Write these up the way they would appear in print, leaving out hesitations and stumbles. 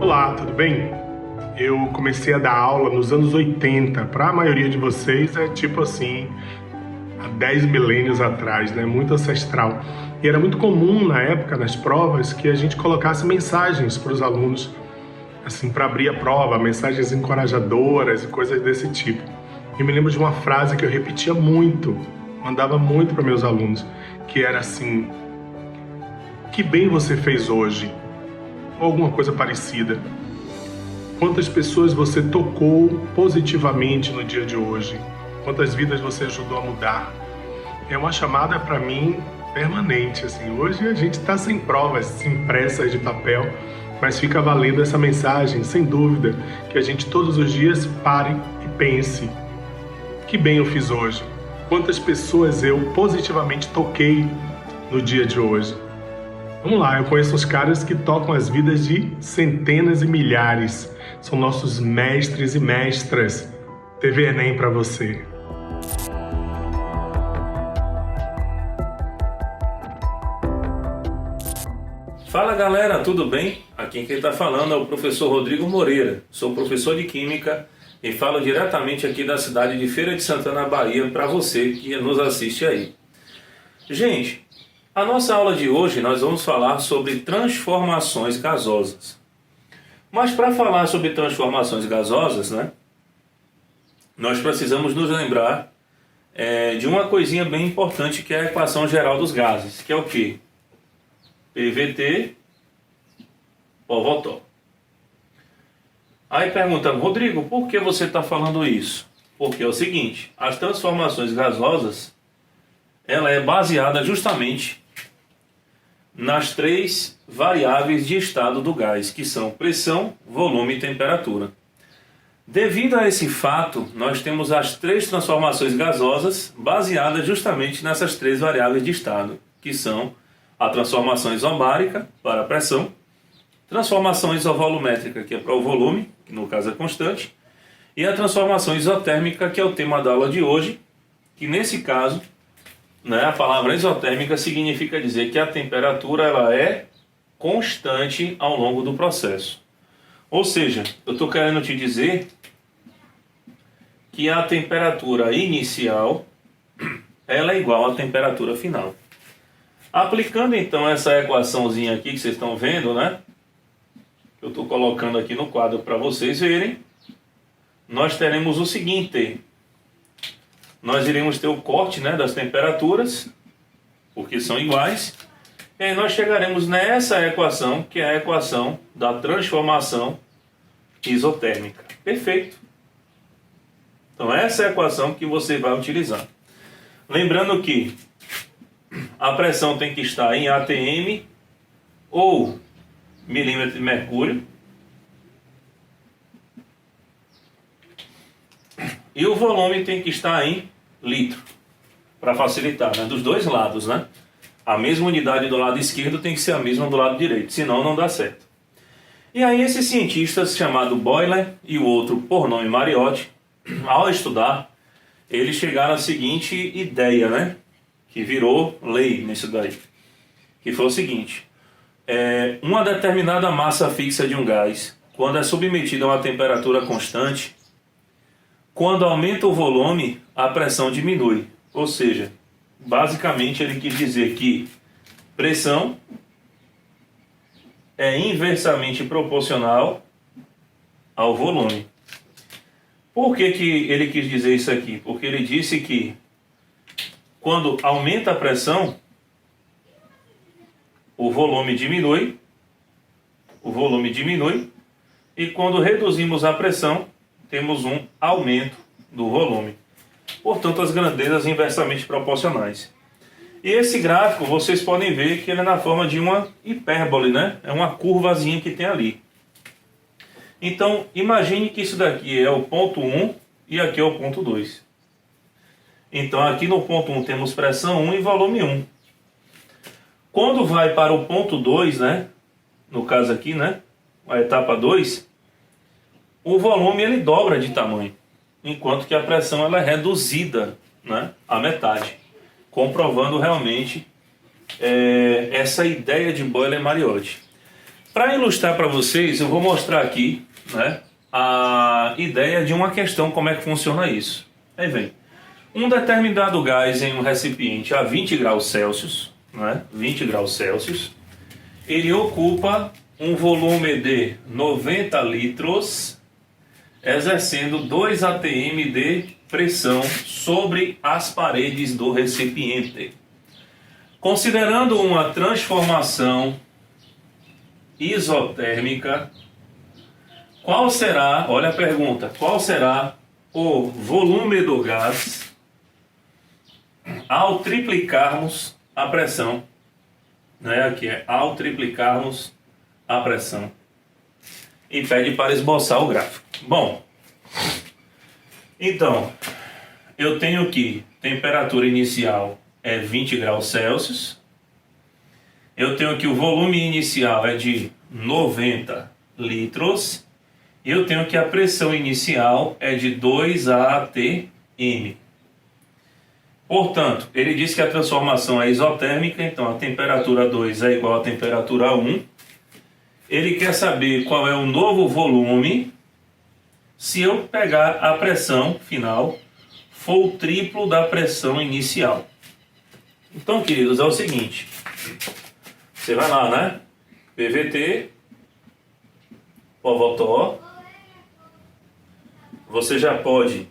Olá, tudo bem? Eu comecei a dar aula nos anos 80. Para a maioria de vocês é tipo assim, há 10 milênios atrás, né? Muito ancestral. E era muito comum na época, nas provas, que a gente colocasse mensagens para os alunos, assim, para abrir a prova, mensagens encorajadoras e coisas desse tipo. E me lembro de uma frase que eu repetia muito, mandava muito para meus alunos, que era assim: que bem você fez hoje? Ou alguma coisa parecida. Quantas pessoas você tocou positivamente no dia de hoje? Quantas vidas você ajudou a mudar? É uma chamada para mim permanente, assim. Hoje a gente está sem provas impressas de papel, mas fica valendo essa mensagem, sem dúvida, que a gente todos os dias pare e pense: que bem eu fiz hoje? Quantas pessoas eu positivamente toquei no dia de hoje? Vamos lá, eu conheço os caras que tocam as vidas de centenas e milhares. São nossos mestres e mestras. TV Enem para você. Fala galera, tudo bem? Aqui quem está falando é o professor Rodrigo Moreira. Sou professor de Química e falo diretamente aqui da cidade de Feira de Santana, Bahia, para você que nos assiste aí. Gente, a nossa aula de hoje nós vamos falar sobre transformações gasosas. Mas para falar sobre transformações gasosas, né, nós precisamos nos lembrar de uma coisinha bem importante, que é a equação geral dos gases, que é o quê? PVT Ovotó. Aí pergunta: Rodrigo, por que você está falando isso? Porque é o seguinte: as transformações gasosas, ela é baseada justamente nas três variáveis de estado do gás, que são pressão, volume e temperatura. Devido a esse fato, nós temos as três transformações gasosas baseadas justamente nessas três variáveis de estado, que são a transformação isobárica para a pressão, transformação isovolumétrica, que é para o volume, que no caso é constante, e a transformação isotérmica, que é o tema da aula de hoje, que nesse caso, né, a palavra isotérmica significa dizer que a temperatura ela é constante ao longo do processo. Ou seja, eu estou querendo te dizer que a temperatura inicial ela é igual à temperatura final. Aplicando então essa equaçãozinha aqui que vocês estão vendo, né? Eu estou colocando aqui no quadro para vocês verem. Nós teremos o seguinte: nós iremos ter o corte, né, das temperaturas, porque são iguais, e aí nós chegaremos nessa equação, que é a equação da transformação isotérmica. Perfeito. Então essa é a equação que você vai utilizar. Lembrando que a pressão tem que estar em atm ou milímetro de mercúrio, e o volume tem que estar em litro, para facilitar, né? Dos dois lados, né? A mesma unidade do lado esquerdo tem que ser a mesma do lado direito, senão não dá certo. E aí esses cientistas, chamado Boyle e o outro por nome Mariotti, ao estudar, eles chegaram à seguinte ideia, né? Que virou lei nisso daí, que foi o seguinte: uma determinada massa fixa de um gás, quando é submetida a uma temperatura constante, quando aumenta o volume, a pressão diminui. Ou seja, basicamente ele quis dizer que pressão é inversamente proporcional ao volume. Por que ele quis dizer isso aqui? Porque ele disse que quando aumenta a pressão, o volume diminui, e quando reduzimos a pressão, temos um aumento do volume. Portanto, as grandezas inversamente proporcionais. E esse gráfico, vocês podem ver que ele é na forma de uma hipérbole, né? É uma curvazinha que tem ali. Então, imagine que isso daqui é o ponto 1 e aqui é o ponto 2. Então aqui no ponto 1 temos pressão 1 e volume 1. Quando vai para o ponto 2, né, no caso aqui, né, a etapa 2, o volume ele dobra de tamanho, enquanto que a pressão ela é reduzida, né, à metade, comprovando realmente essa ideia de Boyle-Mariotti. Para ilustrar para vocês, eu vou mostrar aqui, né, a ideia de uma questão, como é que funciona isso. Aí vem, um determinado gás em um recipiente a 20 graus Celsius, né, 20 graus Celsius, ele ocupa um volume de 90 litros, exercendo 2 atm de pressão sobre as paredes do recipiente. Considerando uma transformação isotérmica, qual será, olha a pergunta, qual será o volume do gás ao triplicarmos a pressão? Né? Aqui é ao triplicarmos a pressão. E pede para esboçar o gráfico. Bom, então, eu tenho que temperatura inicial é 20 graus Celsius. Eu tenho que o volume inicial é de 90 litros. E eu tenho que a pressão inicial é de 2 atm. Portanto, ele diz que a transformação é isotérmica, então a temperatura 2 é igual à temperatura 1. Ele quer saber qual é o novo volume se eu pegar a pressão final for o triplo da pressão inicial. Então, queridos, é o seguinte. Você vai lá, né? PVT, Povotó. Você já pode,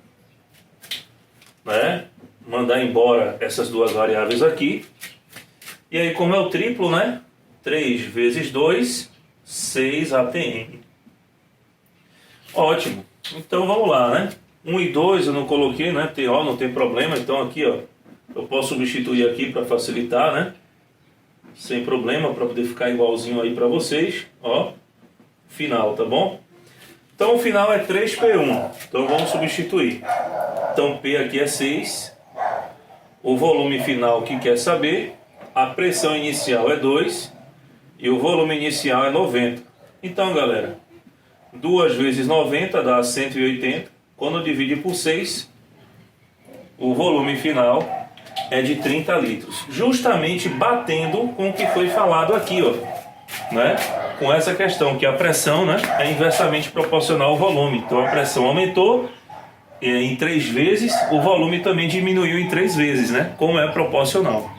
né, mandar embora essas duas variáveis aqui. E aí, como é o triplo, né? 3 vezes 2, 6 atm. Ótimo. Então vamos lá, né? 1 e 2 eu não coloquei, né? TO não tem problema. Então aqui, ó, eu posso substituir aqui para facilitar, né? Sem problema, para poder ficar igualzinho aí para vocês. Ó, final, tá bom? Então o final é 3P1. Então vamos substituir. Então P aqui é 6. O volume final que quer saber. A pressão inicial é 2. E o volume inicial é 90. Então, galera, 2 vezes 90 dá 180. Quando divide por 6, o volume final é de 30 litros. Justamente batendo com o que foi falado aqui, ó, né? Com essa questão que a pressão, né, é inversamente proporcional ao volume. Então a pressão aumentou em 3 vezes, o volume também diminuiu em 3 vezes, né? Como é proporcional.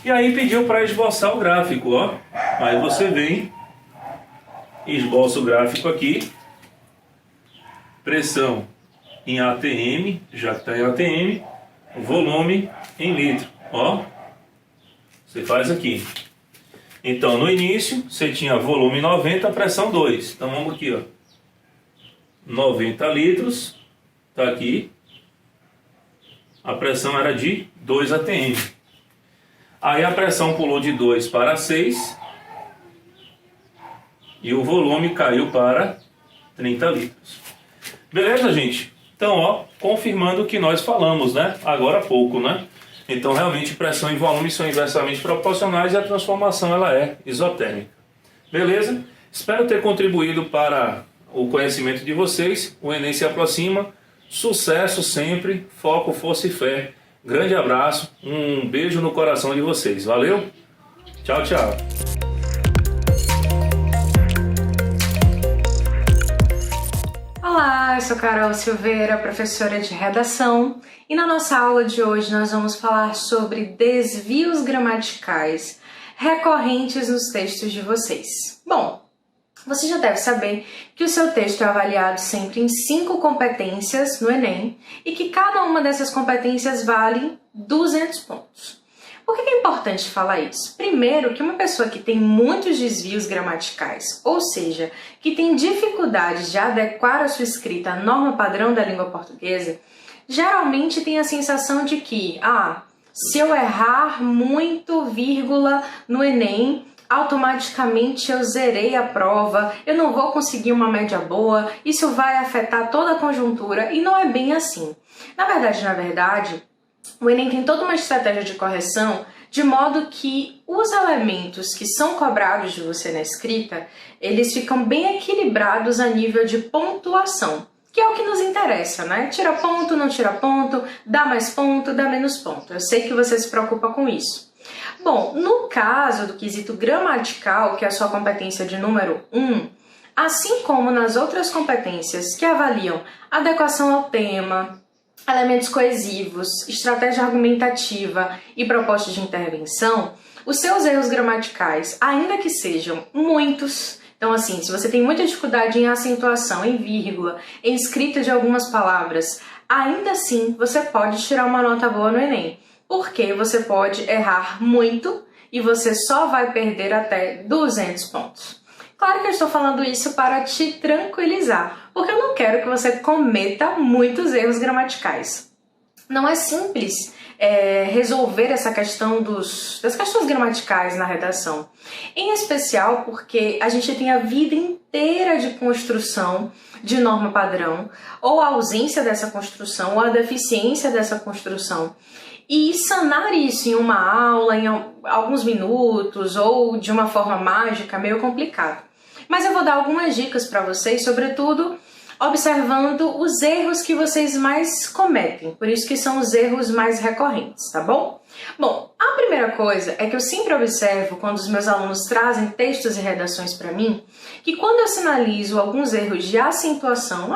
E aí pediu para esboçar o gráfico, ó. Aí você vem, esboça o gráfico aqui. Pressão em ATM, já está em ATM. Volume em litro, ó. Você faz aqui. Então no início você tinha volume 90, pressão 2. Então vamos aqui, ó. 90 litros, tá aqui. A pressão era de 2 atm. Aí a pressão pulou de 2 para 6 e o volume caiu para 30 litros. Beleza, gente? Então, ó, confirmando o que nós falamos, né? Agora há pouco, né? Então, realmente, pressão e volume são inversamente proporcionais e a transformação ela é isotérmica. Beleza? Espero ter contribuído para o conhecimento de vocês. O Enem se aproxima. Sucesso sempre, foco, força e fé. Grande abraço, um beijo no coração de vocês. Valeu? Tchau, tchau. Olá, eu sou Carol Silveira, professora de redação, e na nossa aula de hoje nós vamos falar sobre desvios gramaticais recorrentes nos textos de vocês. Bom, você já deve saber que o seu texto é avaliado sempre em 5 competências no Enem e que cada uma dessas competências vale 200 pontos. Por que é importante falar isso? Primeiro, que uma pessoa que tem muitos desvios gramaticais, ou seja, que tem dificuldade de adequar a sua escrita à norma padrão da língua portuguesa, geralmente tem a sensação de que, se eu errar muito vírgula no Enem, automaticamente eu zerei a prova, eu não vou conseguir uma média boa, isso vai afetar toda a conjuntura, e não é bem assim. Na verdade, o Enem tem toda uma estratégia de correção de modo que os elementos que são cobrados de você na escrita, eles ficam bem equilibrados a nível de pontuação, que é o que nos interessa, né? Tira ponto, não tira ponto, dá mais ponto, dá menos ponto. Eu sei que você se preocupa com isso. Bom, no caso do quesito gramatical, que é a sua competência de número 1, assim como nas outras competências que avaliam adequação ao tema, elementos coesivos, estratégia argumentativa e proposta de intervenção, os seus erros gramaticais, ainda que sejam muitos, então assim, se você tem muita dificuldade em acentuação, em vírgula, em escrita de algumas palavras, ainda assim você pode tirar uma nota boa no Enem, porque você pode errar muito e você só vai perder até 200 pontos. Claro que eu estou falando isso para te tranquilizar, porque eu não quero que você cometa muitos erros gramaticais. Não é simples resolver essa questão das questões gramaticais na redação. Em especial porque a gente tem a vida inteira de construção de norma padrão, ou a ausência dessa construção, ou a deficiência dessa construção. E sanar isso em uma aula, em alguns minutos, ou de uma forma mágica, é meio complicado. Mas eu vou dar algumas dicas para vocês, sobretudo observando os erros que vocês mais cometem, por isso que são os erros mais recorrentes, tá bom? Bom, a primeira coisa é que eu sempre observo quando os meus alunos trazem textos e redações para mim, que quando eu sinalizo alguns erros de acentuação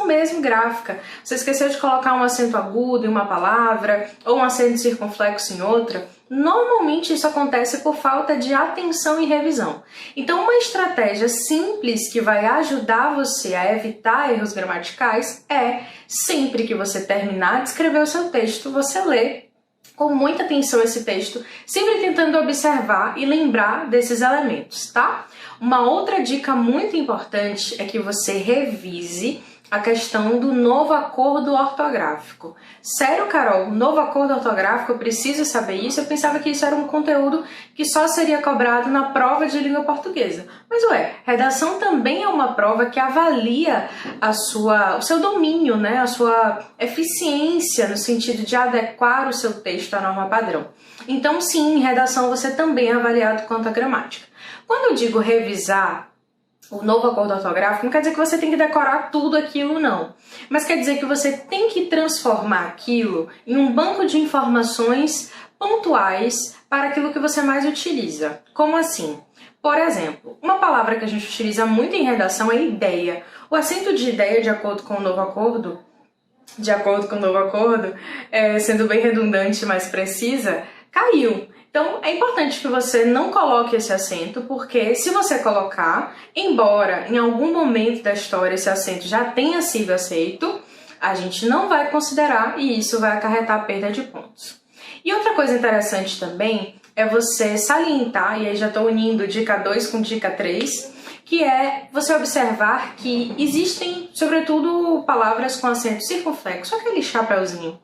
mesmo gráfica, você esqueceu de colocar um acento agudo em uma palavra ou um acento circunflexo em outra, normalmente isso acontece por falta de atenção e revisão. Então, uma estratégia simples que vai ajudar você a evitar erros gramaticais é, sempre que você terminar de escrever o seu texto, você lê com muita atenção esse texto, sempre tentando observar e lembrar desses elementos, tá? Uma outra dica muito importante é que você revise a questão do novo acordo ortográfico. Sério, Carol, novo acordo ortográfico, eu preciso saber isso? Eu pensava que isso era um conteúdo que só seria cobrado na prova de língua portuguesa. Mas redação também é uma prova que avalia o seu domínio, né? A sua eficiência no sentido de adequar o seu texto à norma padrão. Então sim, em redação você também é avaliado quanto à gramática. Quando eu digo revisar o novo acordo ortográfico, não quer dizer que você tem que decorar tudo aquilo, não. Mas quer dizer que você tem que transformar aquilo em um banco de informações pontuais para aquilo que você mais utiliza. Como assim? Por exemplo, uma palavra que a gente utiliza muito em redação é ideia. O acento de ideia, de acordo com o novo acordo, sendo bem redundante e mais precisa, caiu. Então, é importante que você não coloque esse acento, porque se você colocar, embora em algum momento da história esse acento já tenha sido aceito, a gente não vai considerar e isso vai acarretar perda de pontos. E outra coisa interessante também é você salientar, e aí já estou unindo dica 2 com dica 3, que é você observar que existem, sobretudo, palavras com acento circunflexo, aquele chapéuzinho,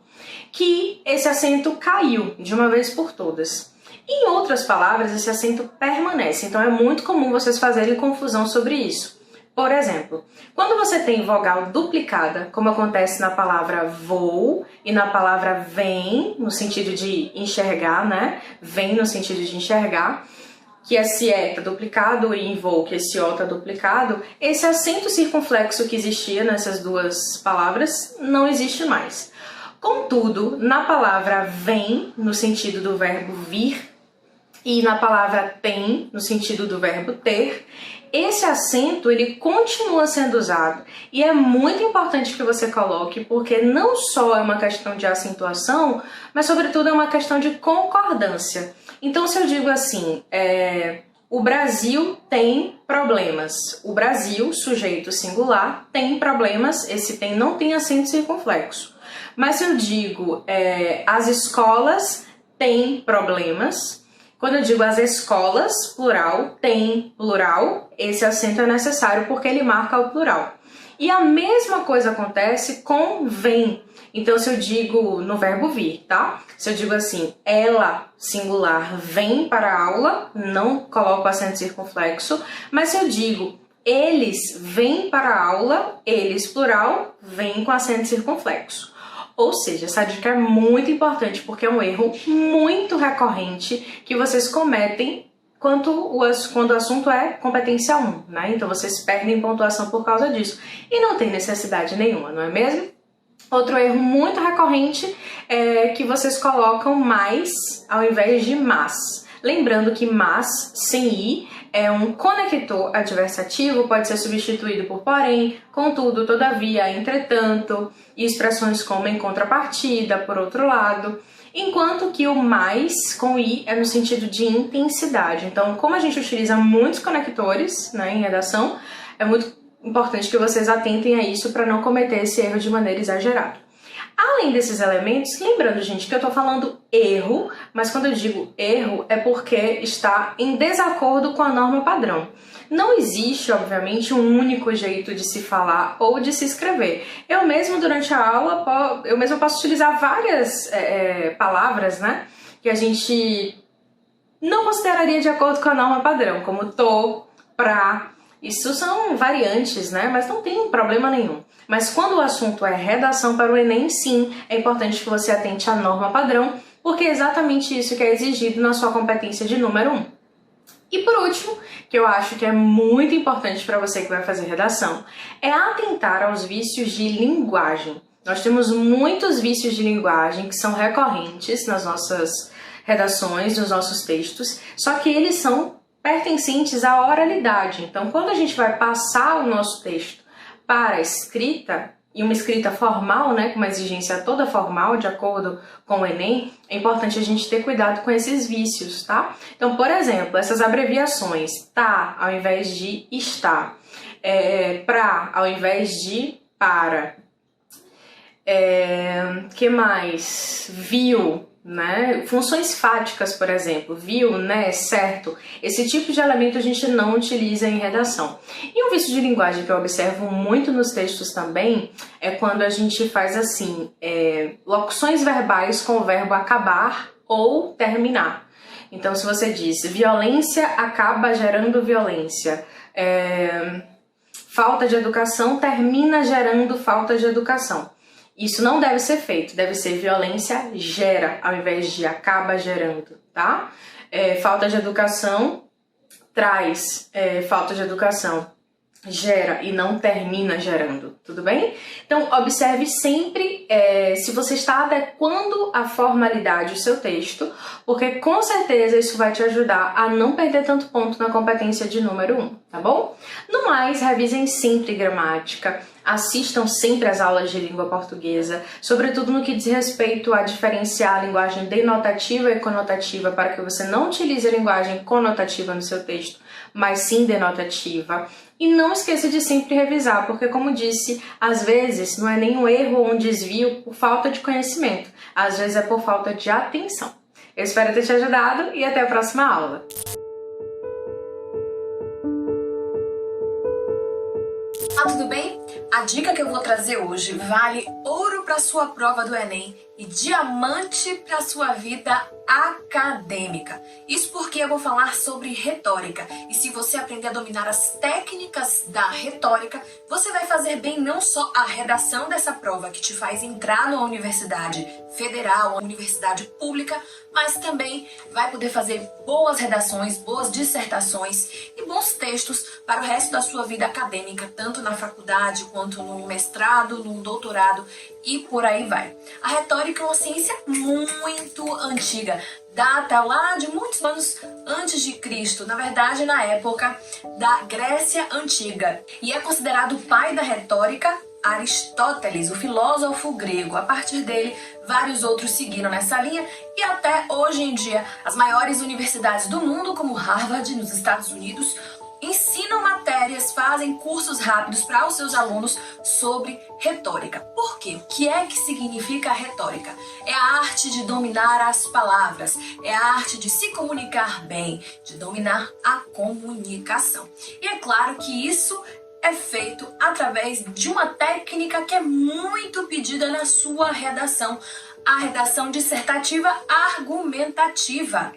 que esse acento caiu de uma vez por todas. Em outras palavras, esse acento permanece, então é muito comum vocês fazerem confusão sobre isso. Por exemplo, quando você tem vogal duplicada, como acontece na palavra vou e na palavra vem, no sentido de enxergar, né? Vem no sentido de enxergar, que esse é está duplicado, e em vou, que esse o está duplicado, esse acento circunflexo que existia nessas duas palavras não existe mais. Contudo, na palavra vem, no sentido do verbo vir, e na palavra tem, no sentido do verbo ter, esse acento ele continua sendo usado e é muito importante que você coloque, porque não só é uma questão de acentuação, mas sobretudo é uma questão de concordância. Então, se eu digo assim, o Brasil tem problemas. O Brasil, sujeito singular, tem problemas, esse tem não tem acento circunflexo. Mas se eu digo as escolas têm problemas, quando eu digo as escolas, plural, tem plural, esse acento é necessário porque ele marca o plural. E a mesma coisa acontece com vem. Então, se eu digo no verbo vir, tá? Se eu digo assim, ela, singular, vem para a aula, não coloco acento circunflexo, mas se eu digo eles vêm para a aula, eles, plural, vêm com acento circunflexo. Ou seja, essa dica é muito importante porque é um erro muito recorrente que vocês cometem quando o assunto é competência 1, né? Então vocês perdem pontuação por causa disso. E não tem necessidade nenhuma, não é mesmo? Outro erro muito recorrente é que vocês colocam mais ao invés de mas. Lembrando que mas, sem i, é um conector adversativo, pode ser substituído por porém, contudo, todavia, entretanto, e expressões como em contrapartida, por outro lado. Enquanto que o mais, com i, é no sentido de intensidade. Então, como a gente utiliza muitos conectores, né, em redação, é muito importante que vocês atentem a isso para não cometer esse erro de maneira exagerada. Além desses elementos, lembrando, gente, que eu estou falando erro, mas quando eu digo erro é porque está em desacordo com a norma padrão. Não existe, obviamente, um único jeito de se falar ou de se escrever. Eu mesmo, durante a aula, posso utilizar várias palavras, né, que a gente não consideraria de acordo com a norma padrão, como tô, pra. Isso são variantes, né? Mas não tem problema nenhum. Mas quando o assunto é redação para o Enem, sim, é importante que você atente à norma padrão, porque é exatamente isso que é exigido na sua competência de número 1. E por último, que eu acho que é muito importante para você que vai fazer redação, é atentar aos vícios de linguagem. Nós temos muitos vícios de linguagem que são recorrentes nas nossas redações, nos nossos textos, só que eles são pertencentes à oralidade. Então, quando a gente vai passar o nosso texto para a escrita, e uma escrita formal, né, com uma exigência toda formal, de acordo com o Enem, é importante a gente ter cuidado com esses vícios, tá? Então, por exemplo, essas abreviações, tá ao invés de está, pra ao invés de para, que mais? Viu, né? Funções fáticas, por exemplo, viu, né, certo? Esse tipo de elemento a gente não utiliza em redação. E um vício de linguagem que eu observo muito nos textos também é quando a gente faz assim, locuções verbais com o verbo acabar ou terminar. Então, se você diz violência acaba gerando violência, falta de educação termina gerando falta de educação. Isso não deve ser feito, deve ser violência gera, ao invés de acaba gerando, tá? Falta de educação traz falta de educação, gera e não termina gerando, tudo bem? Então, observe sempre se você está adequando a formalidade do seu texto, porque com certeza isso vai te ajudar a não perder tanto ponto na competência de número 1, tá bom? No mais, revisem sempre gramática, assistam sempre às aulas de língua portuguesa, sobretudo no que diz respeito a diferenciar a linguagem denotativa e conotativa, para que você não utilize a linguagem conotativa no seu texto, mas sim denotativa. E não esqueça de sempre revisar, porque, como disse, às vezes não é nenhum erro ou um desvio por falta de conhecimento, às vezes é por falta de atenção. Eu espero ter te ajudado e até a próxima aula! Tudo bem? A dica que eu vou trazer hoje vale ouro para sua prova do Enem e diamante para sua vida acadêmica. Isso porque eu vou falar sobre retórica. E se você aprender a dominar as técnicas da retórica, você vai fazer bem não só a redação dessa prova que te faz entrar numa universidade federal, uma universidade pública, mas também vai poder fazer boas redações, boas dissertações e bons textos para o resto da sua vida acadêmica, tanto na faculdade quanto no mestrado, no doutorado e por aí vai. A retórica é uma ciência muito antiga, data lá de muitos anos antes de Cristo, na verdade na época da Grécia Antiga, e é considerado o pai da retórica Aristóteles, o filósofo grego. A partir dele, vários outros seguiram nessa linha e até hoje em dia as maiores universidades do mundo, como Harvard nos Estados Unidos, ensinam matérias, fazem cursos rápidos para os seus alunos sobre retórica. Por quê? O que é que significa a retórica? É a arte de dominar as palavras, é a arte de se comunicar bem, de dominar a comunicação. E é claro que isso é feito através de uma técnica que é muito pedida na sua redação, a redação dissertativa argumentativa.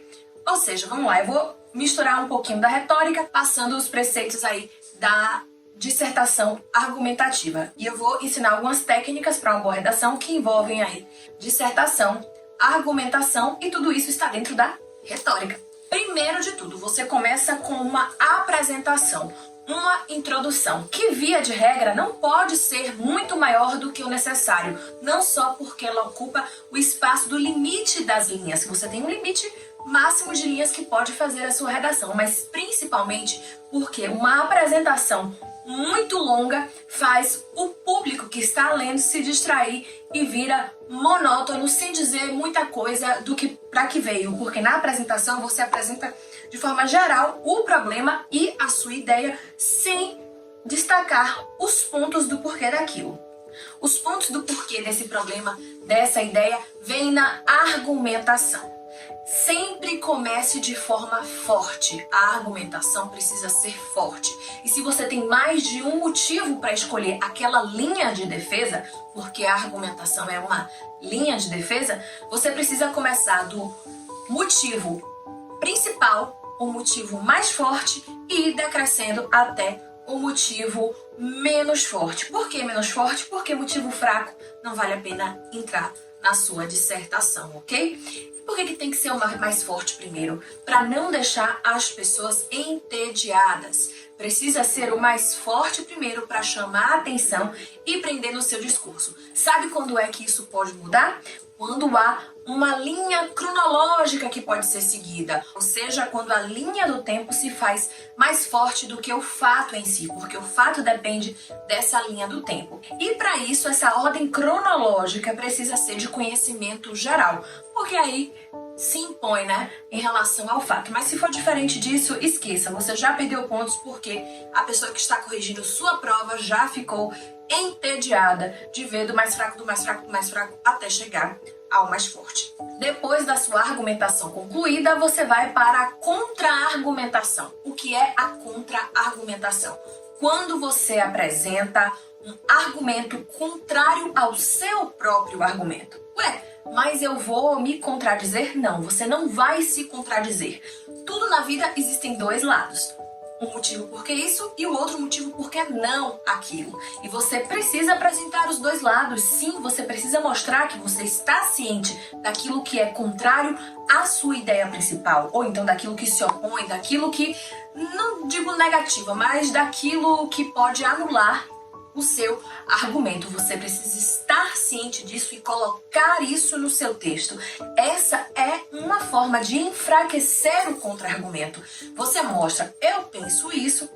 Ou seja, vamos lá, eu vou misturar um pouquinho da retórica, passando os preceitos aí da dissertação argumentativa. E eu vou ensinar algumas técnicas para uma boa redação que envolvem aí dissertação, argumentação, e tudo isso está dentro da retórica. Primeiro de tudo, você começa com uma apresentação, uma introdução, que via de regra não pode ser muito maior do que o necessário, não só porque ela ocupa o espaço do limite das linhas, você tem um limite máximo de linhas que pode fazer a sua redação, mas principalmente porque uma apresentação muito longa faz o público que está lendo se distrair e vira monótono, sem dizer muita coisa do que para que veio, porque na apresentação você apresenta de forma geral o problema e a sua ideia sem destacar os pontos do porquê daquilo. Os pontos do porquê desse problema, dessa ideia, vêm na argumentação. Sempre comece de forma forte. A argumentação precisa ser forte. E se você tem mais de um motivo para escolher aquela linha de defesa, porque a argumentação é uma linha de defesa, você precisa começar do motivo principal, o motivo mais forte, e ir decrescendo até o motivo menos forte. Por que menos forte? Porque motivo fraco não vale a pena entrar na sua dissertação, ok? Por que tem que ser o mais forte primeiro? Para não deixar as pessoas entediadas. Precisa ser o mais forte primeiro para chamar a atenção e prender no seu discurso. Sabe quando é que isso pode mudar? Quando há uma linha cronológica que pode ser seguida, ou seja, quando a linha do tempo se faz mais forte do que o fato em si, porque o fato depende dessa linha do tempo. E para isso, essa ordem cronológica precisa ser de conhecimento geral, porque aí se impõe, né, em relação ao fato. Mas se for diferente disso, esqueça, você já perdeu pontos porque a pessoa que está corrigindo sua prova já ficou entediada de ver do mais fraco, do mais fraco, do mais fraco, até chegar ao mais forte. Depois da sua argumentação concluída, você vai para a contra-argumentação. O que é a contra-argumentação? Quando você apresenta um argumento contrário ao seu próprio argumento. Ué, mas eu vou me contradizer? Não, você não vai se contradizer. Tudo na vida existem dois lados. Um motivo por que isso e o outro motivo por que não aquilo. E você precisa apresentar os dois lados. Sim, você precisa mostrar que você está ciente daquilo que é contrário à sua ideia principal. Ou então daquilo que se opõe, daquilo que, não digo negativa, mas daquilo que pode anular o seu argumento. Você precisa estar ciente disso e colocar isso no seu texto. Essa é uma forma de enfraquecer o contra-argumento. Você mostra, eu penso isso,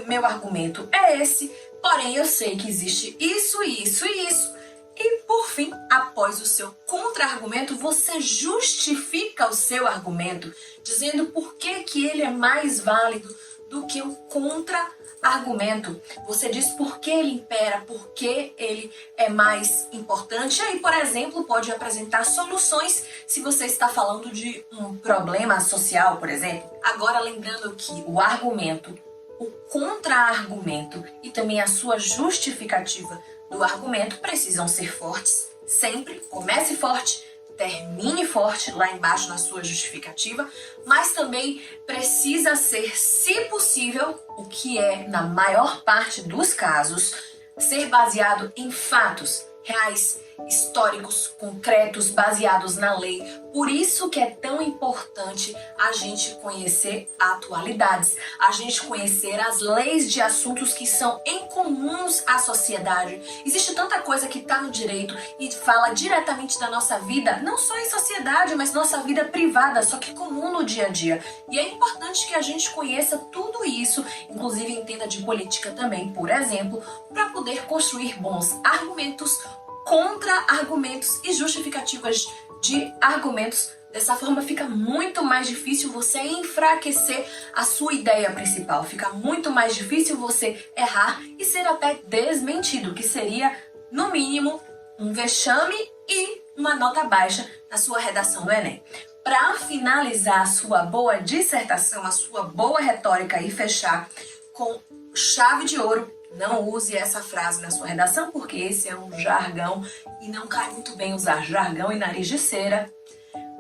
meu argumento é esse, porém eu sei que existe isso, isso e isso. E por fim, após o seu contra-argumento, você justifica o seu argumento, dizendo por que ele é mais válido do que o contra-argumento. Você diz por que ele impera, por que ele é mais importante. E aí, por exemplo, pode apresentar soluções se você está falando de um problema social, por exemplo. Agora, lembrando que o argumento, o contra-argumento e também a sua justificativa do argumento precisam ser fortes. Sempre comece forte, termine forte lá embaixo na sua justificativa, mas também precisa ser, se possível, o que é na maior parte dos casos, ser baseado em fatos reais, históricos, concretos, baseados na lei. Por isso que é tão importante a gente conhecer atualidades, a gente conhecer as leis de assuntos que são incomuns à sociedade. Existe tanta coisa que está no direito e fala diretamente da nossa vida, não só em sociedade, mas nossa vida privada, só que comum no dia a dia. E é importante que a gente conheça tudo isso, inclusive entenda de política também, por exemplo, para poder construir bons argumentos, contra-argumentos e justificativas de argumentos. Dessa forma fica muito mais difícil você enfraquecer a sua ideia principal, fica muito mais difícil você errar e ser até desmentido, que seria, no mínimo, um vexame e uma nota baixa na sua redação do Enem. Para finalizar a sua boa dissertação, a sua boa retórica e fechar com chave de ouro, Não use essa frase na sua redação, porque esse é um jargão e não cai muito bem usar jargão e nariz de cera.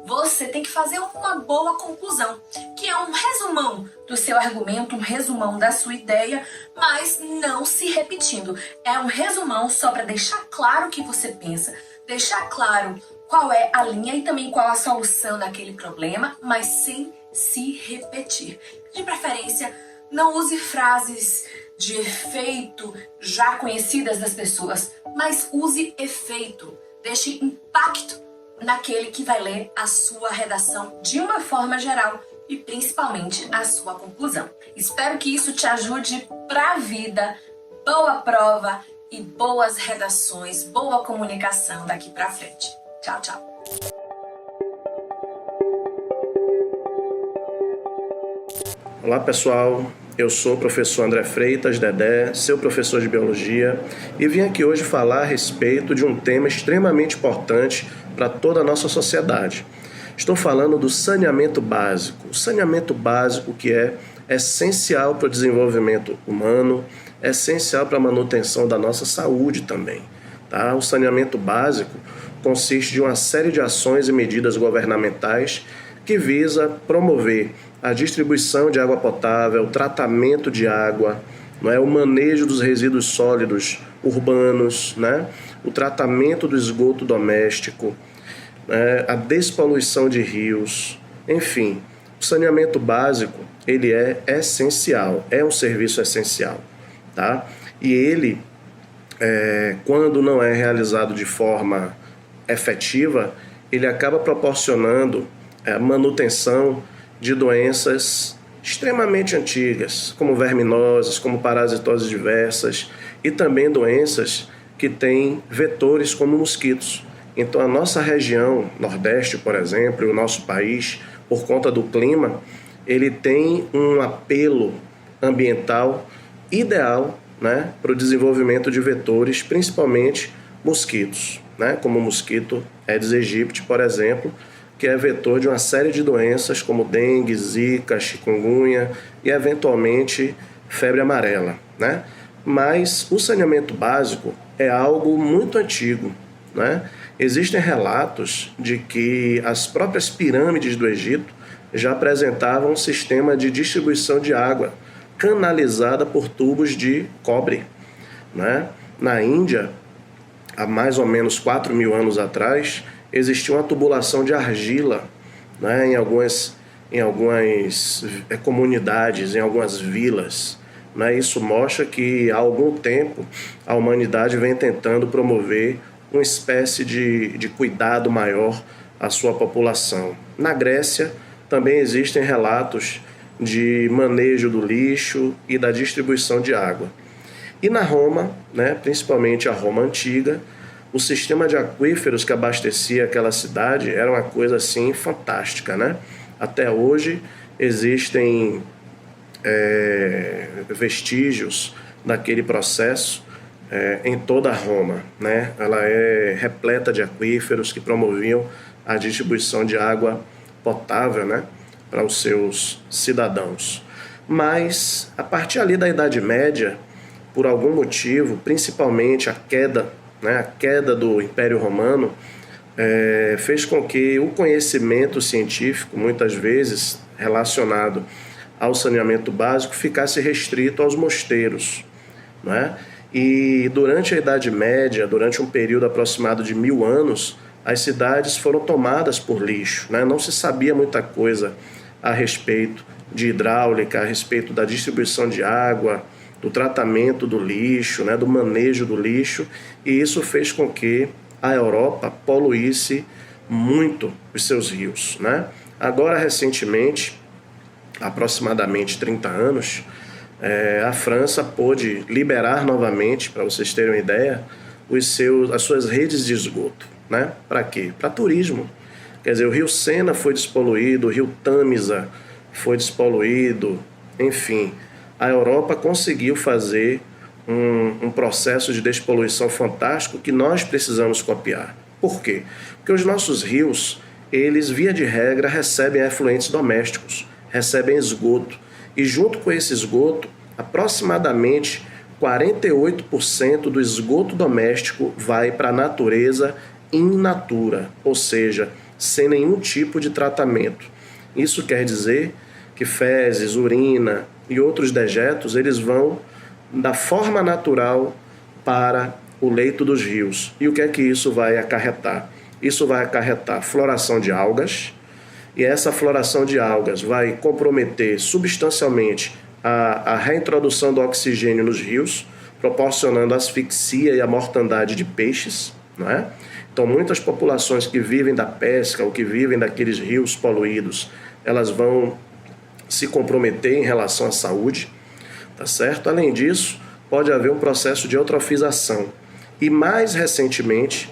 Você tem que fazer uma boa conclusão, que é um resumão do seu argumento, um resumão da sua ideia, mas não se repetindo. É um resumão só para deixar claro o que você pensa, deixar claro qual é a linha e também qual a solução daquele problema, mas sem se repetir. De preferência, não use frases de efeito já conhecidas das pessoas, mas use efeito, deixe impacto naquele que vai ler a sua redação de uma forma geral e principalmente a sua conclusão. Espero que isso te ajude para a vida. Boa prova e boas redações, boa comunicação daqui para frente. Tchau, tchau. Olá pessoal, eu sou o professor André Freitas, Dedé, seu professor de Biologia, e vim aqui hoje falar a respeito de um tema extremamente importante para toda a nossa sociedade. Estou falando do saneamento básico. O saneamento básico que é essencial para o desenvolvimento humano, é essencial para a manutenção da nossa saúde também. Tá? O saneamento básico consiste de uma série de ações e medidas governamentais que visa promover a distribuição de água potável, o tratamento de água, o manejo dos resíduos sólidos urbanos, o tratamento do esgoto doméstico, a despoluição de rios, enfim. O saneamento básico, ele é essencial, é um serviço essencial, tá? E ele, quando não é realizado de forma efetiva, ele acaba proporcionando a manutenção de doenças extremamente antigas, como verminoses, como parasitoses diversas e também doenças que têm vetores como mosquitos. Então a nossa região Nordeste, por exemplo, e o nosso país, por conta do clima, ele tem um apelo ambiental ideal, para o desenvolvimento de vetores, principalmente mosquitos, como o mosquito Aedes aegypti, por exemplo, que é vetor de uma série de doenças como dengue, zika, chikungunya e eventualmente febre amarela, Mas o saneamento básico é algo muito antigo, Existem relatos de que as próprias pirâmides do Egito já apresentavam um sistema de distribuição de água canalizada por tubos de cobre, Na Índia, há mais ou menos 4.000 anos atrás, existia uma tubulação de argila, em algumas comunidades, em algumas vilas. Isso mostra que há algum tempo a humanidade vem tentando promover uma espécie de cuidado maior à sua população. Na Grécia também existem relatos de manejo do lixo e da distribuição de água. E na Roma, principalmente a Roma antiga, o sistema de aquíferos que abastecia aquela cidade era uma coisa assim fantástica, Até hoje existem vestígios daquele processo em toda Roma, Ela é repleta de aquíferos que promoviam a distribuição de água potável, para os seus cidadãos. Mas a partir ali da Idade Média, por algum motivo, principalmente a queda do Império Romano, fez com que o conhecimento científico, muitas vezes relacionado ao saneamento básico, ficasse restrito aos mosteiros. E durante a Idade Média, durante um período aproximado de 1000 anos, as cidades foram tomadas por lixo. Não se sabia muita coisa a respeito de hidráulica, a respeito da distribuição de água, do tratamento do lixo, do manejo do lixo, e isso fez com que a Europa poluísse muito os seus rios. Agora, recentemente, aproximadamente 30 anos, a França pôde liberar novamente, para vocês terem uma ideia, as suas redes de esgoto. Para quê? Para turismo. Quer dizer, o rio Sena foi despoluído, o rio Tâmisa foi despoluído, enfim. A Europa conseguiu fazer um processo de despoluição fantástico que nós precisamos copiar. Por quê? Porque os nossos rios, eles, via de regra, recebem efluentes domésticos, recebem esgoto. E junto com esse esgoto, aproximadamente 48% do esgoto doméstico vai para a natureza in natura, ou seja, sem nenhum tipo de tratamento. Isso quer dizer que fezes, urina e outros dejetos, eles vão da forma natural para o leito dos rios. E o que é que isso vai acarretar? Isso vai acarretar floração de algas, e essa floração de algas vai comprometer substancialmente a reintrodução do oxigênio nos rios, proporcionando asfixia e a mortandade de peixes, não é? Então, muitas populações que vivem da pesca ou que vivem daqueles rios poluídos, elas vão se comprometer em relação à saúde, tá certo? Além disso, pode haver um processo de eutrofização. E mais recentemente,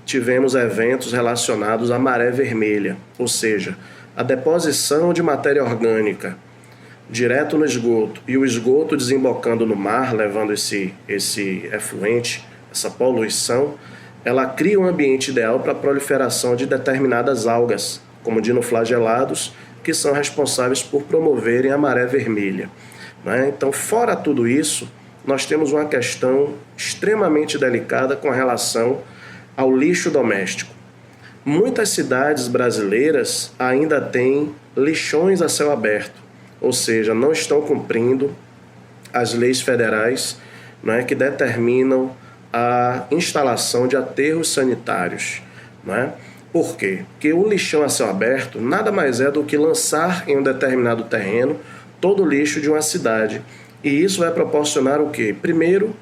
tivemos eventos relacionados à maré vermelha, ou seja, a deposição de matéria orgânica direto no esgoto e o esgoto desembocando no mar, levando esse efluente, essa poluição, ela cria um ambiente ideal para a proliferação de determinadas algas, como dinoflagelados, que são responsáveis por promoverem a maré vermelha, né? Então, fora tudo isso, nós temos uma questão extremamente delicada com relação ao lixo doméstico. Muitas cidades brasileiras ainda têm lixões a céu aberto, ou seja, não estão cumprindo as leis federais, né, que determinam a instalação de aterros sanitários, né? Por quê? Porque o lixão a céu aberto nada mais é do que lançar em um determinado terreno todo o lixo de uma cidade. E isso vai proporcionar o quê? Primeiro,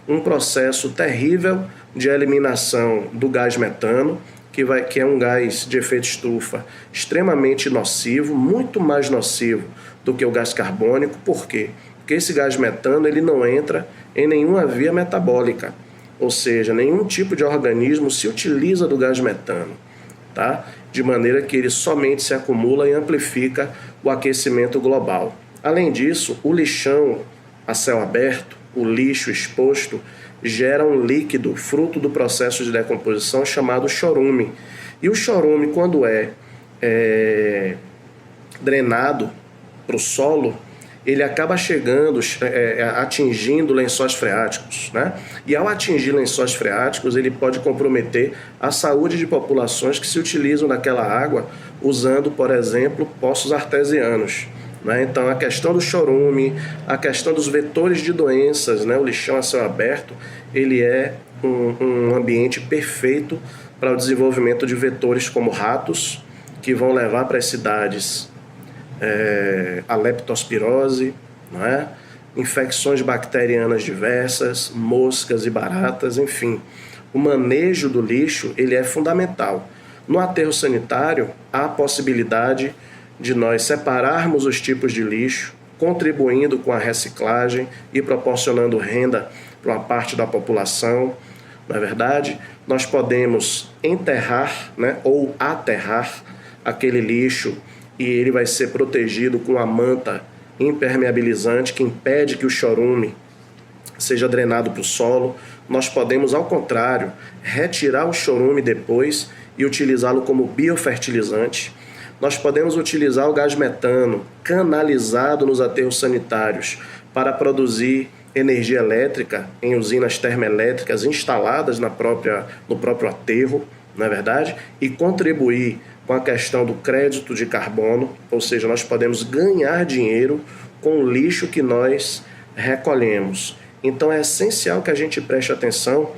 um processo terrível de eliminação do gás metano, que é um gás de efeito estufa extremamente nocivo, muito mais nocivo do que o gás carbônico. Por quê? Porque esse gás metano ele não entra em nenhuma via metabólica, ou seja, nenhum tipo de organismo se utiliza do gás metano, tá? De maneira que ele somente se acumula e amplifica o aquecimento global. Além disso, o lixão a céu aberto, o lixo exposto, gera um líquido fruto do processo de decomposição chamado chorume. E o chorume, quando é drenado para o solo, ele acaba chegando, atingindo lençóis freáticos, né? E ao atingir lençóis freáticos, ele pode comprometer a saúde de populações que se utilizam daquela água usando, por exemplo, poços artesianos, né? Então, a questão do chorume, a questão dos vetores de doenças, né? O lixão a céu aberto, ele é um ambiente perfeito para o desenvolvimento de vetores como ratos, que vão levar para as cidades a leptospirose, não é? Infecções bacterianas diversas, moscas e baratas, enfim. O manejo do lixo ele é fundamental. No aterro sanitário, há a possibilidade de nós separarmos os tipos de lixo, contribuindo com a reciclagem e proporcionando renda para uma parte da população. Na verdade, nós podemos enterrar, né, ou aterrar aquele lixo e ele vai ser protegido com a manta impermeabilizante que impede que o chorume seja drenado para o solo. Nós podemos, ao contrário, retirar o chorume depois e utilizá-lo como biofertilizante. Nós podemos utilizar o gás metano canalizado nos aterros sanitários para produzir energia elétrica em usinas termoelétricas instaladas no próprio aterro, não é verdade? E contribuir com a questão do crédito de carbono, ou seja, nós podemos ganhar dinheiro com o lixo que nós recolhemos. Então é essencial que a gente preste atenção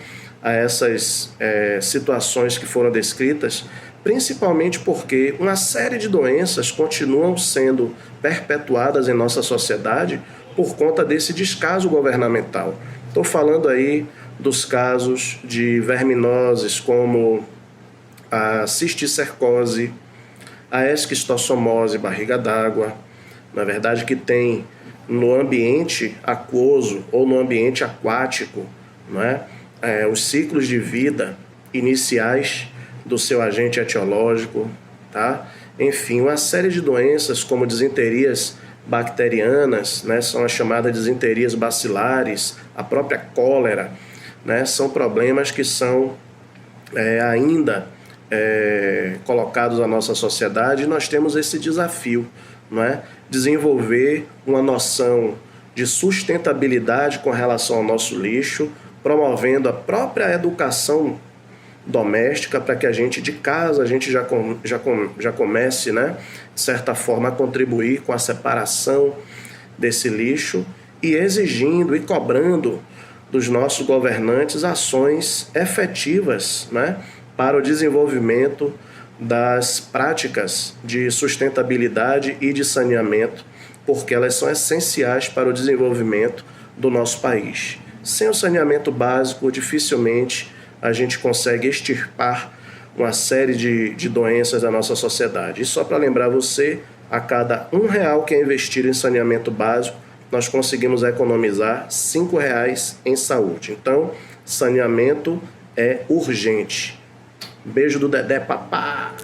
a essas situações que foram descritas, principalmente porque uma série de doenças continuam sendo perpetuadas em nossa sociedade por conta desse descaso governamental. Estou falando aí dos casos de verminoses como a cisticercose, a esquistossomose, barriga d'água, na verdade que tem no ambiente aquoso ou no ambiente aquático, não é? Os ciclos de vida iniciais do seu agente etiológico, tá? Enfim, uma série de doenças como disenterias bacterianas, né? São as chamadas disenterias bacilares, a própria cólera, né? São problemas que são ainda colocados à nossa sociedade, e nós temos esse desafio, não é? Desenvolver uma noção de sustentabilidade com relação ao nosso lixo, promovendo a própria educação doméstica para que a gente de casa a gente já comece, né, de certa forma, a contribuir com a separação desse lixo e exigindo e cobrando dos nossos governantes ações efetivas, né, para o desenvolvimento das práticas de sustentabilidade e de saneamento, porque elas são essenciais para o desenvolvimento do nosso país. Sem o saneamento básico, dificilmente a gente consegue extirpar uma série de doenças da nossa sociedade. E só para lembrar você, a cada R$1 que é investido em saneamento básico, nós conseguimos economizar R$5 em saúde. Então, saneamento é urgente. Beijo do Dedé, papá!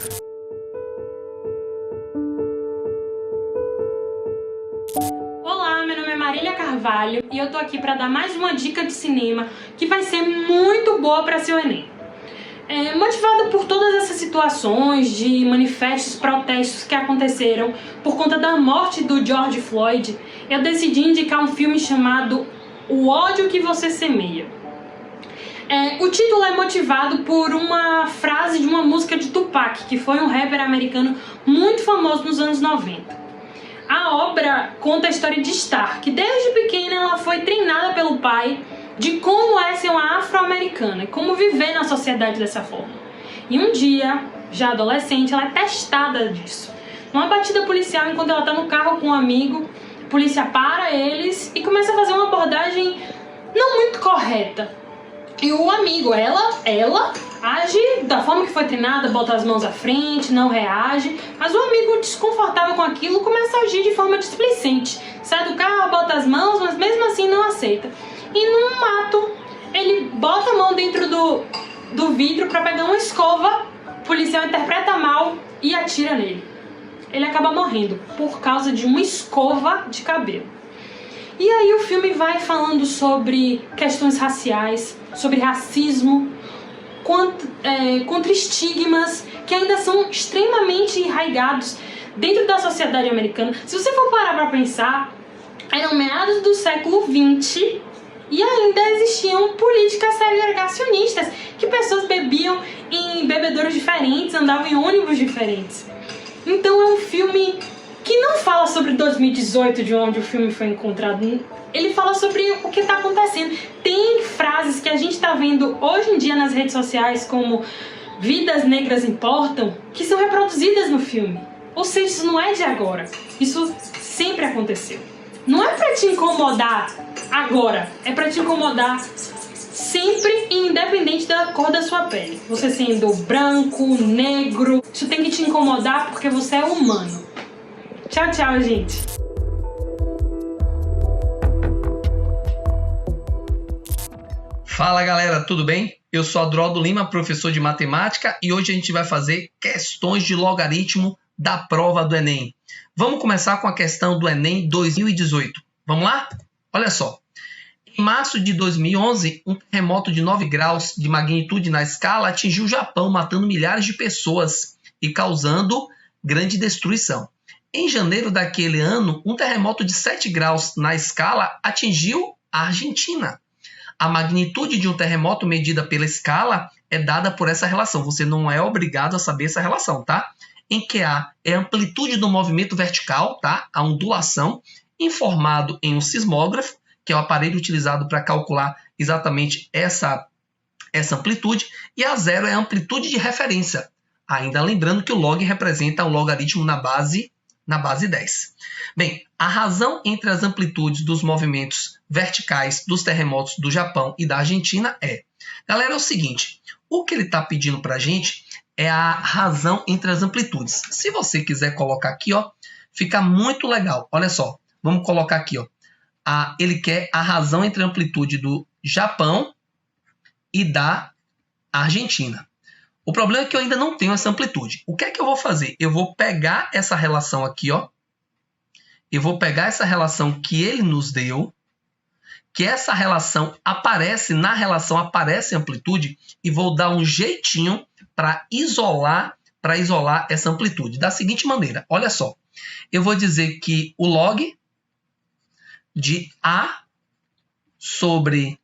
Olá, meu nome é Marília Carvalho e eu tô aqui para dar mais uma dica de cinema que vai ser muito boa para seu Enem. Motivada por todas essas situações de manifestos, protestos que aconteceram por conta da morte do George Floyd, eu decidi indicar um filme chamado O Ódio que Você Semeia. O título é motivado por uma frase de uma música de Tupac, que foi um rapper americano muito famoso nos anos 90. A obra conta a história de Star, que desde pequena ela foi treinada pelo pai de como é ser uma afro-americana e como viver na sociedade dessa forma. E um dia, já adolescente, ela é testada disso. Numa batida policial, enquanto ela está no carro com um amigo, a polícia para eles e começa a fazer uma abordagem não muito correta. E o amigo, ela age da forma que foi treinada, bota as mãos à frente, não reage, mas o amigo, desconfortável com aquilo, começa a agir de forma displicente. Sai do carro, bota as mãos, mas mesmo assim não aceita. E num ato, ele bota a mão dentro do vidro para pegar uma escova, o policial interpreta mal e atira nele. Ele acaba morrendo por causa de uma escova de cabelo. E aí o filme vai falando sobre questões raciais, sobre racismo, contra estigmas que ainda são extremamente arraigados dentro da sociedade americana. Se você for parar para pensar, eram meados do século XX e ainda existiam políticas segregacionistas, que pessoas bebiam em bebedouros diferentes, andavam em ônibus diferentes. Então é um filme que não fala sobre 2018, de onde o filme foi encontrado. Ele fala sobre o que está acontecendo. Tem frases que a gente está vendo hoje em dia nas redes sociais, como vidas negras importam, que são reproduzidas no filme. Ou seja, isso não é de agora. Isso sempre aconteceu. Não é para te incomodar agora, é para te incomodar sempre, independente da cor da sua pele. Você sendo branco, negro, isso tem que te incomodar porque você é humano. Tchau, tchau, gente. Fala galera, tudo bem? Eu sou Adroaldo Lima, professor de matemática, e hoje a gente vai fazer questões de logaritmo da prova do Enem. Vamos começar com a questão do Enem 2018. Vamos lá? Olha só. Em março de 2011, um terremoto de 9 graus de magnitude na escala atingiu o Japão, matando milhares de pessoas e causando grande destruição. Em janeiro daquele ano, um terremoto de 7 graus na escala atingiu a Argentina. A magnitude de um terremoto medida pela escala é dada por essa relação. Você não é obrigado a saber essa relação, tá? Em que A é a amplitude do movimento vertical, tá? A ondulação, informado em um sismógrafo, que é o aparelho utilizado para calcular exatamente essa amplitude, e a 0 é a amplitude de referência. Ainda lembrando que o log representa o logaritmo na base 10. Bem, a razão entre as amplitudes dos movimentos verticais dos terremotos do Japão e da Argentina é... Galera, é o seguinte, o que ele está pedindo para a gente é a razão entre as amplitudes. Se você quiser colocar aqui, ó, fica muito legal. Olha só, vamos colocar aqui, ó. Ele quer a razão entre a amplitude do Japão e da Argentina. O problema é que eu ainda não tenho essa amplitude. O que é que eu vou fazer? Eu vou pegar essa relação aqui, ó. Eu vou pegar essa relação que ele nos deu, que essa relação aparece, na relação aparece a amplitude, e vou dar um jeitinho para isolar essa amplitude. Da seguinte maneira, olha só. Eu vou dizer que o log de A sobre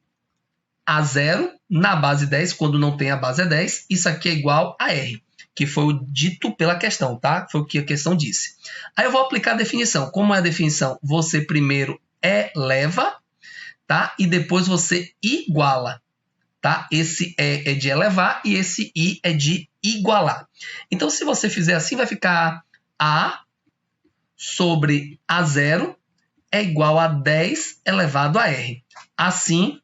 A0 na base 10, quando não tem a base 10, isso aqui é igual a R, que foi o dito pela questão, tá? Foi o que a questão disse. Aí eu vou aplicar a definição. Como é a definição? Você primeiro eleva, tá? E depois você iguala, tá? Esse E é de elevar e esse I é de igualar. Então, se você fizer assim, vai ficar A sobre A0 é igual a 10 elevado a R. Assim,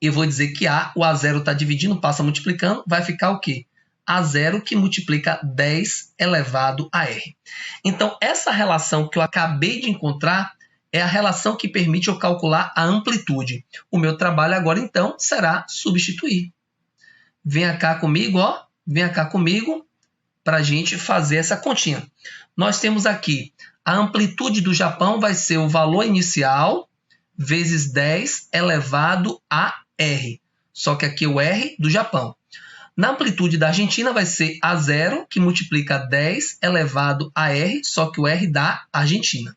eu vou dizer que o A0 está dividindo, passa multiplicando, vai ficar o quê? A0 que multiplica 10 elevado a R. Então, essa relação que eu acabei de encontrar é a relação que permite eu calcular a amplitude. O meu trabalho agora, então, será substituir. Venha cá comigo, ó. Venha cá comigo para a gente fazer essa continha. Nós temos aqui a amplitude do Japão vai ser o valor inicial vezes 10 elevado a R. Só que aqui é o R do Japão. Na amplitude da Argentina vai ser A0, que multiplica 10 elevado a R, só que o R da Argentina.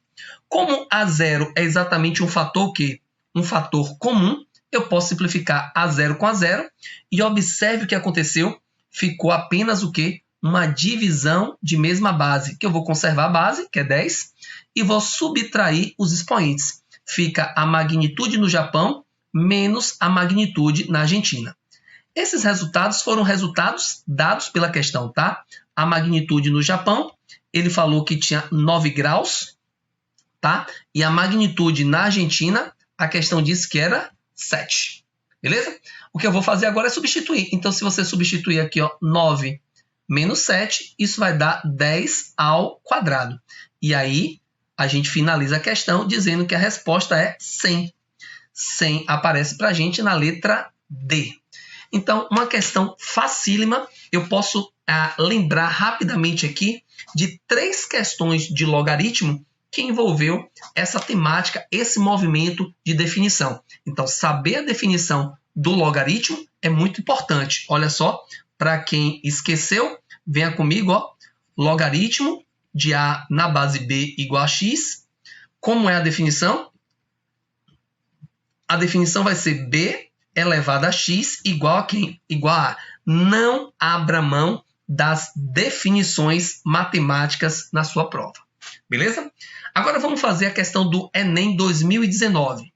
Como A0 é exatamente um fator o quê? Um fator comum, eu posso simplificar A0 com A0 e observe o que aconteceu. Ficou apenas o quê? Uma divisão de mesma base, que eu vou conservar a base, que é 10, e vou subtrair os expoentes. Fica a magnitude no Japão menos a magnitude na Argentina. Esses resultados foram resultados dados pela questão, tá? A magnitude no Japão, ele falou que tinha 9 graus, tá? E a magnitude na Argentina, a questão disse que era 7. Beleza? O que eu vou fazer agora é substituir. Então, se você substituir aqui, ó, 9 menos 7, isso vai dar 10 ao quadrado. E aí, a gente finaliza a questão dizendo que a resposta é 100. 100 aparece para a gente na letra D. Então, uma questão facílima, eu posso lembrar rapidamente aqui de 3 questões de logaritmo que envolveu essa temática, esse movimento de definição. Então, saber a definição do logaritmo é muito importante. Olha só, para quem esqueceu, venha comigo, ó, logaritmo de A na base B igual a X. Como é a definição? A definição vai ser B elevado a X igual a quem? Igual a. Não abra mão das definições matemáticas na sua prova. Beleza? Agora vamos fazer a questão do Enem 2019.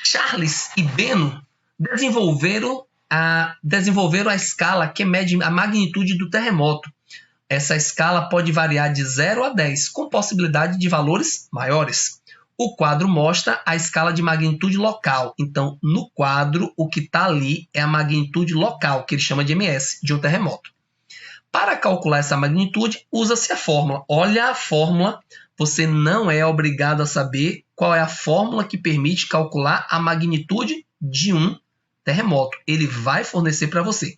Charles e Beno desenvolveram a escala que mede a magnitude do terremoto. Essa escala pode variar de 0 a 10, com possibilidade de valores maiores. O quadro mostra a escala de magnitude local. Então, no quadro, o que está ali é a magnitude local, que ele chama de MS, de um terremoto. Para calcular essa magnitude, usa-se a fórmula. Olha a fórmula, você não é obrigado a saber qual é a fórmula que permite calcular a magnitude de um terremoto. Ele vai fornecer para você.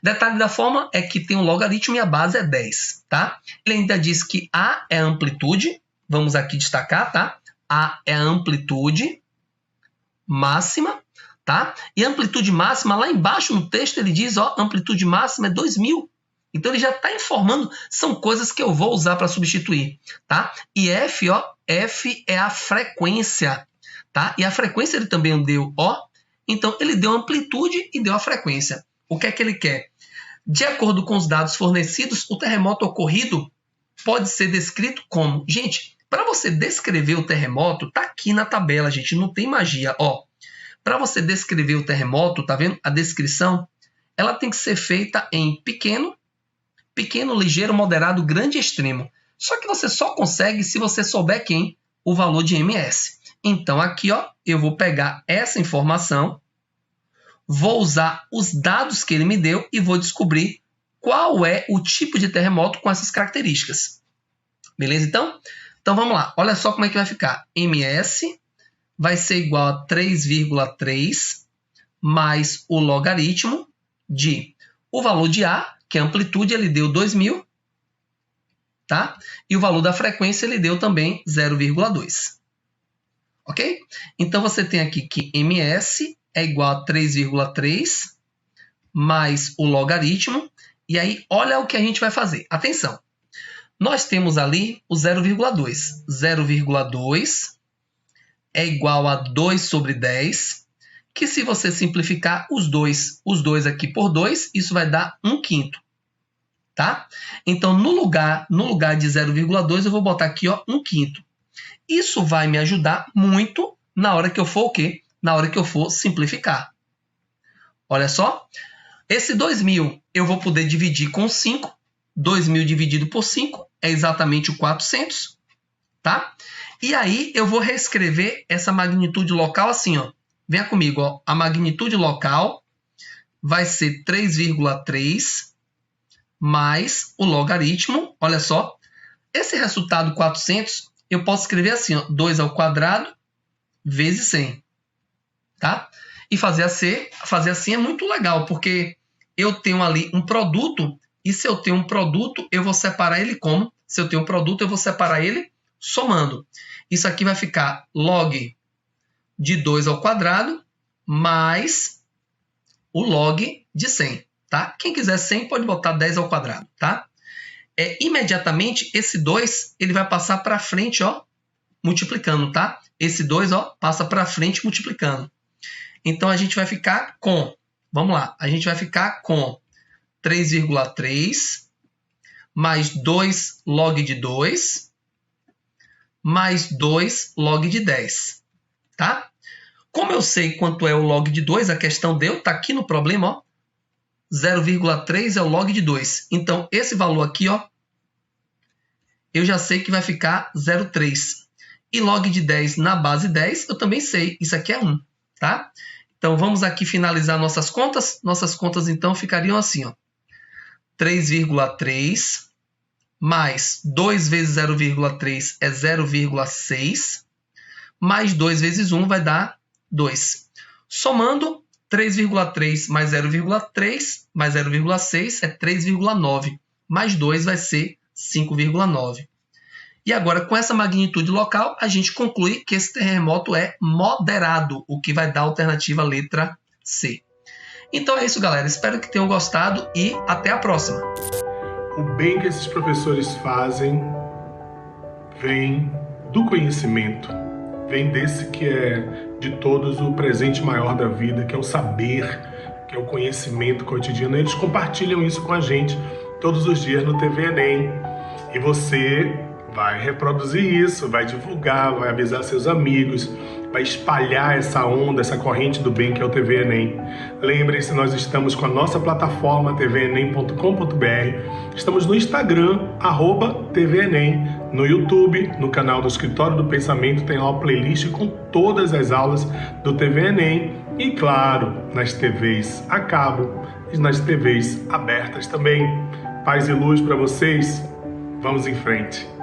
Detalhe da fórmula é que tem um logaritmo e a base é 10, tá? Ele ainda diz que A é a amplitude, vamos aqui destacar, tá? A é a amplitude máxima, tá? E a amplitude máxima, lá embaixo no texto, ele diz, ó, amplitude máxima é 2000. Então, ele já está informando, são coisas que eu vou usar para substituir, tá? E F, ó, F é a frequência, tá? E a frequência ele também deu, ó. Então, ele deu a amplitude e deu a frequência. O que é que ele quer? De acordo com os dados fornecidos, o terremoto ocorrido pode ser descrito como... Gente, para você descrever o terremoto, tá aqui na tabela, gente, não tem magia, ó. Para você descrever o terremoto, tá vendo? A descrição, ela tem que ser feita em pequeno, ligeiro, moderado, grande e extremo. Só que você só consegue se você souber quem? O valor de MS. Então, aqui, ó, eu vou pegar essa informação, vou usar os dados que ele me deu e vou descobrir qual é o tipo de terremoto com essas características. Beleza, então? Então, vamos lá. Olha só como é que vai ficar. MS vai ser igual a 3,3 mais o logaritmo de o valor de A, que é a amplitude, ele deu 2000, tá? E o valor da frequência, ele deu também 0,2. Ok? Então, você tem aqui que MS é igual a 3,3 mais o logaritmo. E aí, olha o que a gente vai fazer. Atenção! Nós temos ali o 0,2. 0,2 é igual a 2 sobre 10, que se você simplificar os dois aqui por 2, isso vai dar 1/5. Tá? Então, no lugar de 0,2, eu vou botar aqui, ó, 1/5. Isso vai me ajudar muito na hora que eu for o quê? Na hora que eu for simplificar. Olha só, esse 2.000 eu vou poder dividir com 5. 2.000 dividido por 5 é exatamente o 400, tá? E aí eu vou reescrever essa magnitude local assim, ó. Venha comigo, ó. A magnitude local vai ser 3,3 mais o logaritmo. Olha só, esse resultado 400 eu posso escrever assim, ó, 2 ao quadrado vezes 100, tá? E fazer assim é muito legal, porque eu tenho ali um produto, e se eu tenho um produto, eu vou separar ele como? Se eu tenho um produto, eu vou separar ele somando. Isso aqui vai ficar log de 2 ao quadrado mais o log de 100, tá? Quem quiser 100 pode botar 10 ao quadrado, tá? Imediatamente, esse 2 ele vai passar para frente, ó, multiplicando, tá? Esse 2, ó, passa para frente multiplicando. Então, a gente vai ficar com, vamos lá, a gente vai ficar com 3,3 mais 2 log de 2 mais 2 log de 10, tá? Como eu sei quanto é o log de 2, a questão deu, tá aqui no problema, ó, 0,3 é o log de 2. Então, esse valor aqui, ó, eu já sei que vai ficar 0,3. E log de 10 na base 10, eu também sei, isso aqui é 1, tá? Então, vamos aqui finalizar nossas contas. Nossas contas, então, ficariam assim, ó. 3,3 mais 2 vezes 0,3 é 0,6, mais 2 vezes 1 vai dar 2. Somando, 3,3 mais 0,3 mais 0,6 é 3,9, mais 2 vai ser 5,9. E agora, com essa magnitude local, a gente conclui que esse terremoto é moderado, o que vai dar a alternativa letra C. Então é isso, galera. Espero que tenham gostado e até a próxima. O bem que esses professores fazem vem do conhecimento, vem desse que é de todos o presente maior da vida, que é o saber, que é o conhecimento cotidiano. Eles compartilham isso com a gente todos os dias no TV Enem. E você vai reproduzir isso, vai divulgar, vai avisar seus amigos, vai espalhar essa onda, essa corrente do bem que é o TV Enem. Lembrem-se, nós estamos com a nossa plataforma tvenem.com.br, estamos no Instagram, @TVEnem, no YouTube, no canal do Escritório do Pensamento, tem lá uma playlist com todas as aulas do TV Enem e, claro, nas TVs a cabo e nas TVs abertas também. Paz e luz para vocês, vamos em frente.